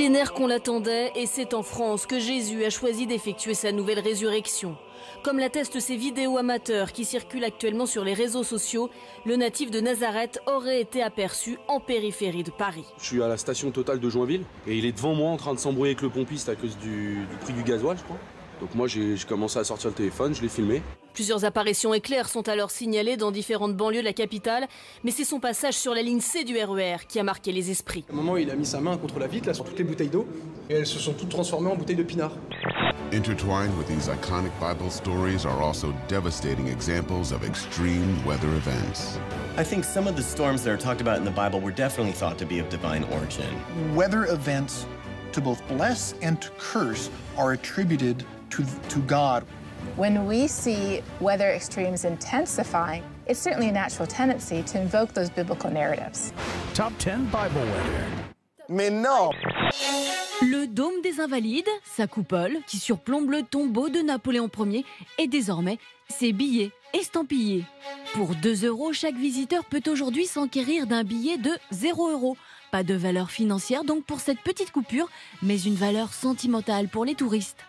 millénaire qu'on l'attendait, et c'est en France que Jésus a choisi d'effectuer sa nouvelle résurrection. Comme l'attestent ces vidéos amateurs qui circulent actuellement sur les réseaux sociaux, le natif de Nazareth aurait été aperçu en périphérie de Paris. Je suis à la station Total de Joinville et il est devant moi en train de s'embrouiller avec le pompiste à cause du prix du gasoil, je crois. Donc moi j'ai commencé à sortir le téléphone, je l'ai filmé. Plusieurs apparitions éclairs sont alors signalées dans différentes banlieues de la capitale, mais c'est son passage sur la ligne C du RER qui a marqué les esprits. À un moment, il a mis sa main contre la vitre, là, sur toutes les bouteilles d'eau, et elles se sont toutes transformées en bouteilles de pinard. Intertwined with these iconic Bible stories are also devastating examples of extreme weather events. I think some of the storms that are talked about in the Bible were definitely thought to be of divine origin. Weather events to both bless and to curse are attributed to God. When we see weather extremes intensifying, it's certainly a natural tendency to invoke those biblical narratives. Top 10 Bible weather. Mais non! Le dôme des Invalides, sa coupole qui surplombe le tombeau de Napoléon Ier, et désormais ses billets estampillés. Pour 2 €, chaque visiteur peut aujourd'hui s'enquérir d'un billet de 0 €. Pas de valeur financière donc pour cette petite coupure, mais une valeur sentimentale pour les touristes.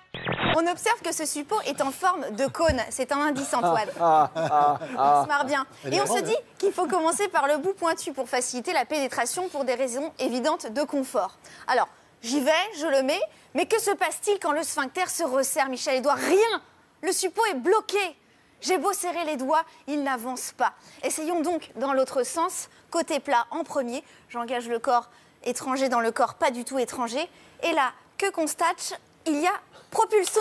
On observe que ce suppôt est en forme de cône. C'est un indice, Antoine. On se marre bien. Et on se dit qu'il faut commencer par le bout pointu pour faciliter la pénétration pour des raisons évidentes de confort. Alors, j'y vais, je le mets, mais que se passe-t-il quand le sphincter se resserre, Michel Edouard? Rien! Le suppôt est bloqué. J'ai beau serrer les doigts, il n'avance pas. Essayons donc dans l'autre sens, côté plat en premier. J'engage le corps étranger dans le corps pas du tout étranger. Et là, que constate-je? Il y a propulsion.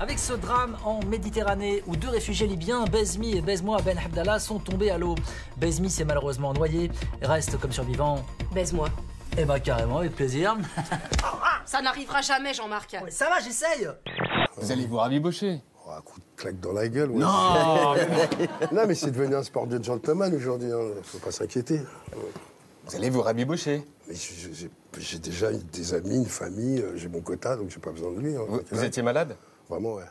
Avec ce drame en Méditerranée où 2 réfugiés libyens, Bezmi et Bezmoua Ben Abdallah, sont tombés à l'eau. Bezmi s'est malheureusement noyé, reste comme survivant Baise-moi. Eh ben carrément, avec plaisir. Ça n'arrivera jamais, Jean-Marc. Ouais, ça va, j'essaye. Vous allez vous rabibocher. Oh, un coup de claque dans la gueule. Ouais. Non. Non, mais c'est devenu un sport de gentleman aujourd'hui. Faut pas s'inquiéter. Vous allez vous rabibocher. Mais j'ai déjà des amis, une famille, j'ai mon quota, donc j'ai pas besoin de lui. Vous étiez malade? Vraiment, ouais.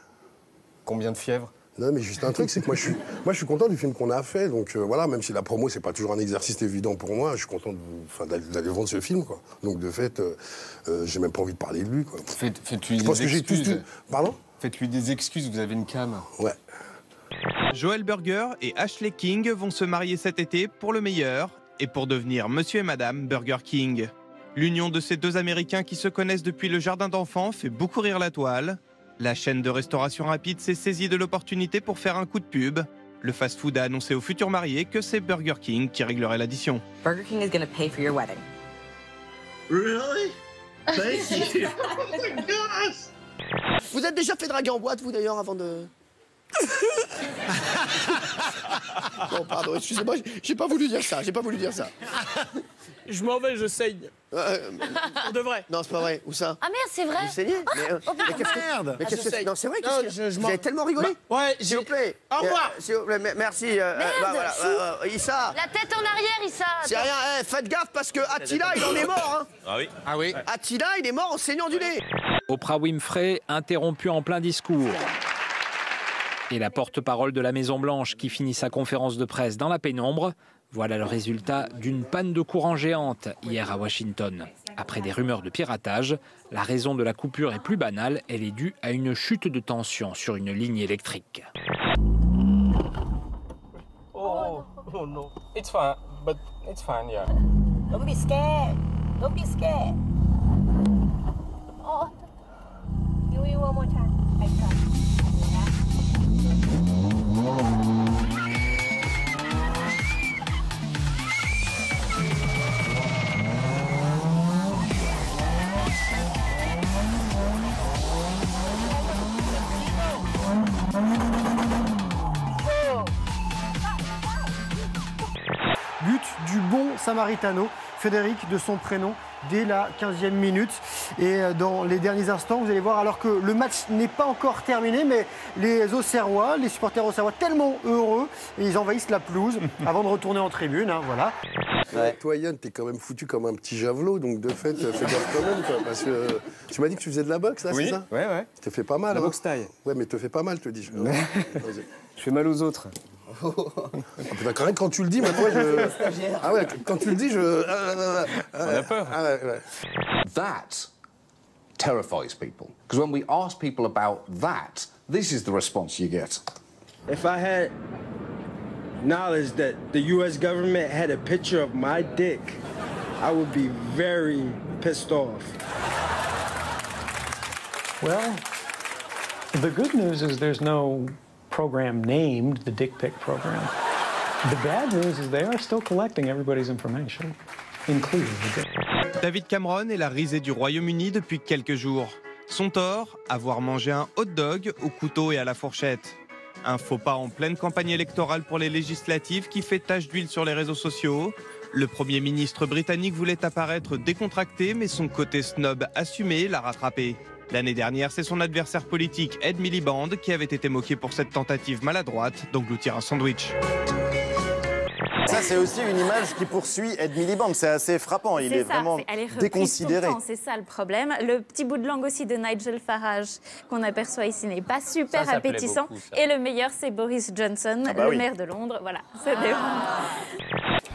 Combien de fièvre? Non, mais juste un truc, c'est que moi je suis content du film qu'on a fait. Donc voilà, même si la promo, c'est pas toujours un exercice évident pour moi, je suis content d'aller vendre ce film, quoi. Donc de fait, j'ai même pas envie de parler de lui, quoi. Faites-lui des excuses. Pardon? Faites-lui des excuses, vous avez une cam. Ouais. Joel Burger et Ashley King vont se marier cet été pour le meilleur et pour devenir Monsieur et Madame Burger King. L'union de ces 2 Américains qui se connaissent depuis le jardin d'enfants fait beaucoup rire la toile. La chaîne de restauration rapide s'est saisie de l'opportunité pour faire un coup de pub. Le fast-food a annoncé aux futurs mariés que c'est Burger King qui réglerait l'addition. Burger King is going to pay for your wedding. Really? Thank you. Oh my gosh! Vous êtes déjà fait draguer en boîte, vous d'ailleurs, avant de... Non, pardon, excusez-moi, j'ai pas voulu dire ça, Je m'en vais, je saigne. Pour de vrai. Non, c'est pas vrai. Où ça? Ah merde, c'est vrai. Vous saignez? Mais qu'est-ce que... Merde. Mais qu'est-ce que... Non, c'est vrai, Non, vous avez tellement rigolé. Ouais, S'il vous plaît. Au revoir. S'il vous plaît, merci. Issa. La tête en arrière, Issa. C'est rien, faites gaffe parce que Attila, il en est mort, hein. Ah oui? Ah oui. Attila, il est mort en saignant du nez. Oprah Winfrey, interrompue en plein discours. Et la porte-parole de la Maison-Blanche qui finit sa conférence de presse dans la pénombre. Voilà le résultat d'une panne de courant géante hier à Washington. Après des rumeurs de piratage, la raison de la coupure est plus banale. Elle est due à une chute de tension sur une ligne électrique. Oh no. It's fine, but it's fine, yeah. Don't be scared. Don't be scared. Oh. Do it one more time. I got it. But du bon Samaritano, Frédéric de son prénom, dès la 15e minute. Et dans les derniers instants, vous allez voir, alors que le match n'est pas encore terminé, mais les Auxerrois, les supporters auxerrois, tellement heureux, et ils envahissent la pelouse avant de retourner en tribune, hein, voilà. Ouais. Toi, Yann, t'es quand même foutu comme un petit javelot, donc de fait, fais gaffe quand même, quoi, parce que tu m'as dit que tu faisais de la boxe, là, oui, c'est ça? Ouais. Te fais pas mal, la hein? boxe taille. Ouais, mais te fais pas mal, te dis-je. Je fais mal aux autres. putain, quand même, quand tu le dis, moi, je... Ah ouais, quand tu le dis, je... On a peur. Ah ouais. That terrifies people. Because when we ask people about that, this is the response you get. If I had knowledge that the US government had a picture of my dick, I would be very pissed off. Well, the good news is there's no program named the Dick Pic program. The bad news is they are still collecting everybody's information, including the dick. David Cameron est la risée du Royaume-Uni depuis quelques jours. Son tort, avoir mangé un hot dog au couteau et à la fourchette. Un faux pas en pleine campagne électorale pour les législatives qui fait tache d'huile sur les réseaux sociaux. Le Premier ministre britannique voulait apparaître décontracté, mais son côté snob assumé l'a rattrapé. L'année dernière, c'est son adversaire politique Ed Miliband qui avait été moqué pour cette tentative maladroite d'engloutir un sandwich. Ça, c'est aussi une image qui poursuit Ed Miliband. C'est assez frappant. Il est vraiment déconsidéré. C'est ça le problème. Le petit bout de langue aussi de Nigel Farage qu'on aperçoit ici n'est pas super appétissant. Beaucoup, et le meilleur, c'est Boris Johnson, le maire de Londres. Voilà.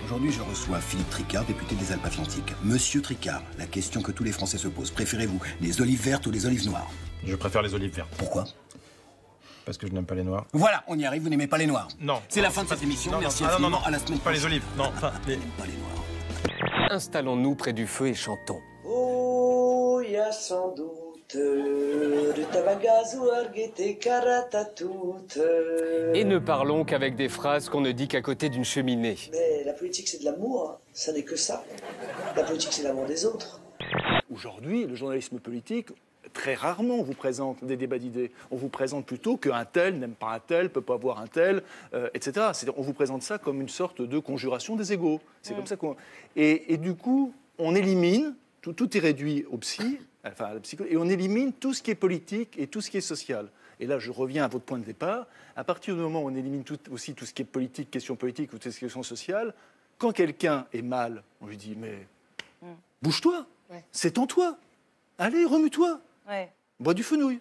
Aujourd'hui, je reçois Philippe Tricard, député des Alpes-Atlantiques. Monsieur Tricard, la question que tous les Français se posent. Préférez-vous les olives vertes ou les olives noires? Je préfère les olives vertes. Pourquoi? Parce que je n'aime pas les noirs. Voilà, on y arrive, vous n'aimez pas les noirs. Non. C'est la fin de cette émission, merci infiniment, à la semaine prochaine. Pas les olives, non. Enfin, pas les noirs. Installons-nous près du feu et chantons. Oh, y a sans doute de tabagazu arguete karatatut. Et ne parlons qu'avec des phrases qu'on ne dit qu'à côté d'une cheminée. Mais la politique, c'est de l'amour, hein. Ça n'est que ça. La politique, c'est l'amour des autres. Aujourd'hui, le journalisme politique... Très rarement, on vous présente des débats d'idées. On vous présente plutôt qu'un tel n'aime pas un tel, peut pas voir un tel, etc. On vous présente ça comme une sorte de conjuration des égos. C'est comme ça qu'on... Et du coup, on élimine, tout est réduit au psy, enfin à la psychologie, et on élimine tout ce qui est politique et tout ce qui est social. Et là, je reviens à votre point de départ. À partir du moment où on élimine aussi tout ce qui est politique, question politique ou question sociale, quand quelqu'un est mal, on lui dit « mais bouge-toi, c'est en toi, allez, remue-toi ». Ouais. Bois du fenouil.